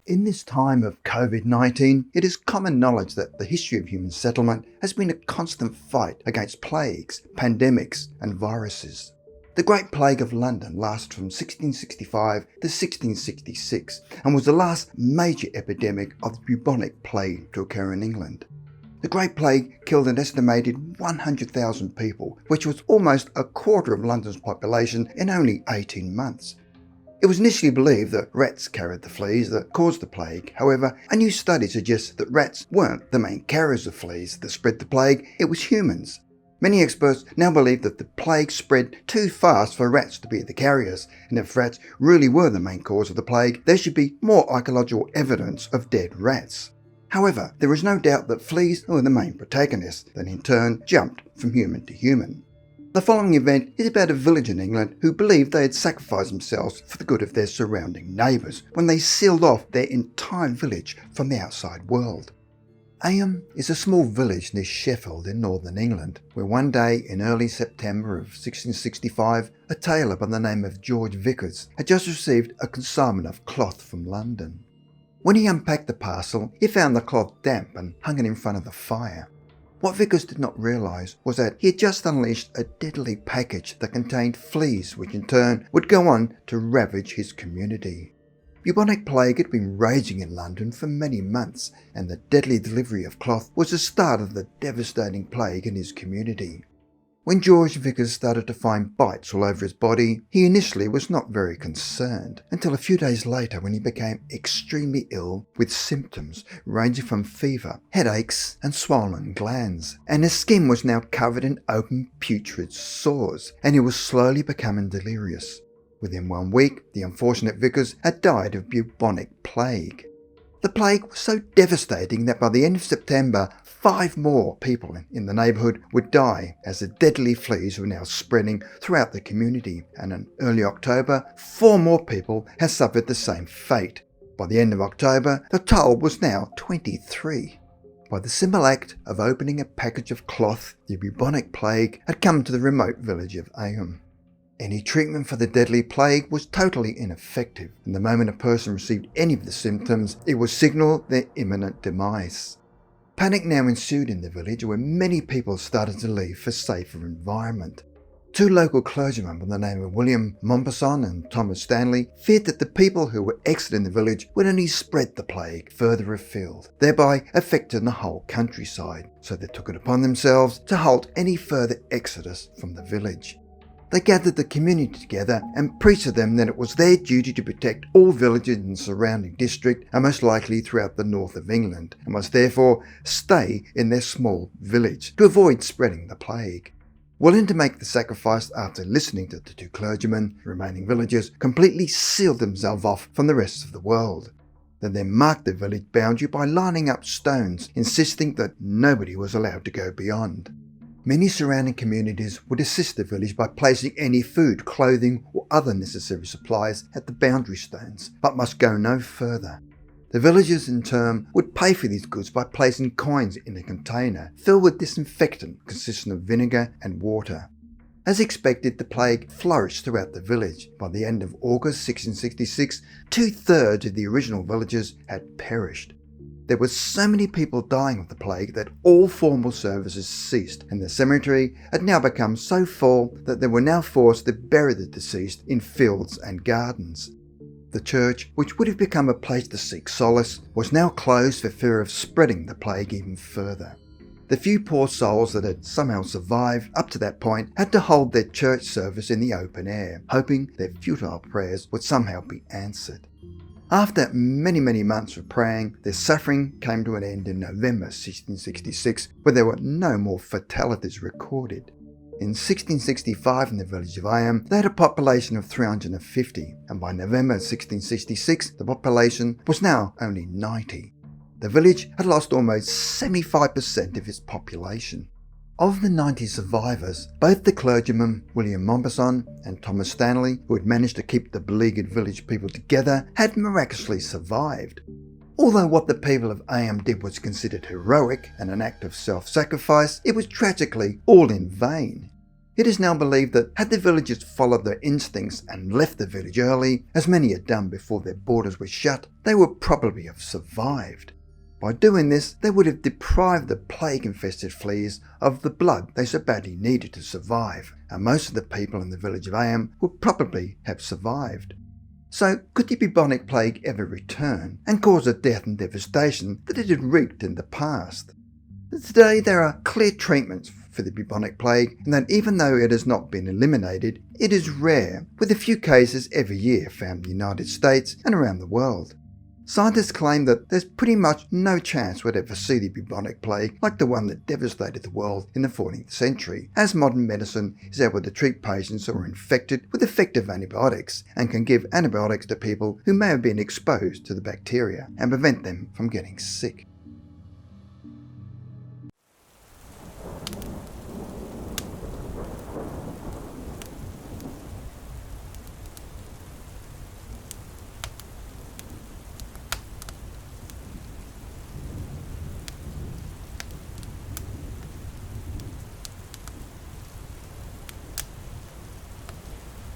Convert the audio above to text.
In this time of COVID-19, it is common knowledge that the history of human settlement has been a constant fight against plagues, pandemics and viruses. The Great Plague of London lasted from 1665 to 1666 and was the last major epidemic of the bubonic plague to occur in England. The Great Plague killed an estimated 100,000 people, which was almost a quarter of London's population in only 18 months. It was initially believed that rats carried the fleas that caused the plague. However, a new study suggests that rats weren't the main carriers of fleas that spread the plague, it was humans. Many experts now believe that the plague spread too fast for rats to be the carriers, and if rats really were the main cause of the plague, there should be more archaeological evidence of dead rats. However, there is no doubt that fleas were the main protagonists that in turn jumped from human to human. The following event is about a village in England who believed they had sacrificed themselves for the good of their surrounding neighbours when they sealed off their entire village from the outside world. Eyam is a small village near Sheffield in northern England, where one day in early September of 1665, a tailor by the name of George Vickers had just received a consignment of cloth from London. When he unpacked the parcel, he found the cloth damp and hung it in front of the fire. What Vickers did not realise was that he had just unleashed a deadly package that contained fleas, which in turn would go on to ravage his community. Bubonic plague had been raging in London for many months, and the deadly delivery of cloth was the start of the devastating plague in his community. When George Vickers started to find bites all over his body, he initially was not very concerned, until a few days later when he became extremely ill with symptoms ranging from fever, headaches and swollen glands, and his skin was now covered in open putrid sores, and he was slowly becoming delirious. Within 1 week, the unfortunate Vickers had died of bubonic plague. The plague was so devastating that by the end of September, 5 more people in the neighbourhood would die as the deadly fleas were now spreading throughout the community, and in early October, 4 more people had suffered the same fate. By the end of October, the toll was now 23. By the simple act of opening a package of cloth, the bubonic plague had come to the remote village of Eyam. Any treatment for the deadly plague was totally ineffective, and the moment a person received any of the symptoms, it would signal their imminent demise. Panic now ensued in the village, where many people started to leave for safer environment. 2 local clergymen by the name of William Mompesson and Thomas Stanley feared that the people who were exiting the village would only spread the plague further afield, thereby affecting the whole countryside, so they took it upon themselves to halt any further exodus from the village. They gathered the community together and preached to them that it was their duty to protect all villages in the surrounding district, and most likely throughout the north of England, and must therefore stay in their small village to avoid spreading the plague. Willing to make the sacrifice after listening to the 2 clergymen, the remaining villagers completely sealed themselves off from the rest of the world. They then marked the village boundary by lining up stones, insisting that nobody was allowed to go beyond. Many surrounding communities would assist the village by placing any food, clothing or other necessary supplies at the boundary stones, but must go no further. The villagers in turn would pay for these goods by placing coins in a container filled with disinfectant consisting of vinegar and water. As expected, the plague flourished throughout the village. By the end of August 1666, 2/3 of the original villagers had perished. There were so many people dying of the plague that all formal services ceased, and the cemetery had now become so full that they were now forced to bury the deceased in fields and gardens. The church, which would have become a place to seek solace, was now closed for fear of spreading the plague even further. The few poor souls that had somehow survived up to that point had to hold their church service in the open air, hoping their futile prayers would somehow be answered. After many months of praying, their suffering came to an end in November 1666, where there were no more fatalities recorded. In 1665 in the village of Eyam, they had a population of 350, and by November 1666 the population was now only 90. The village had lost almost 75% of its population. Of the 90 survivors, both the clergymen William Mompesson and Thomas Stanley, who had managed to keep the beleaguered village people together, had miraculously survived. Although what the people of Eyam did was considered heroic and an act of self-sacrifice, it was tragically all in vain. It is now believed that had the villagers followed their instincts and left the village early, as many had done before their borders were shut, they would probably have survived. By doing this, they would have deprived the plague-infested fleas of the blood they so badly needed to survive, and most of the people in the village of Eyam would probably have survived. So, could the bubonic plague ever return and cause the death and devastation that it had wreaked in the past? Today, there are clear treatments for the bubonic plague, and that even though it has not been eliminated, it is rare, with a few cases every year found in the United States and around the world. Scientists claim that there's pretty much no chance we'd ever see the bubonic plague like the one that devastated the world in the 14th century, as modern medicine is able to treat patients who are infected with effective antibiotics and can give antibiotics to people who may have been exposed to the bacteria and prevent them from getting sick.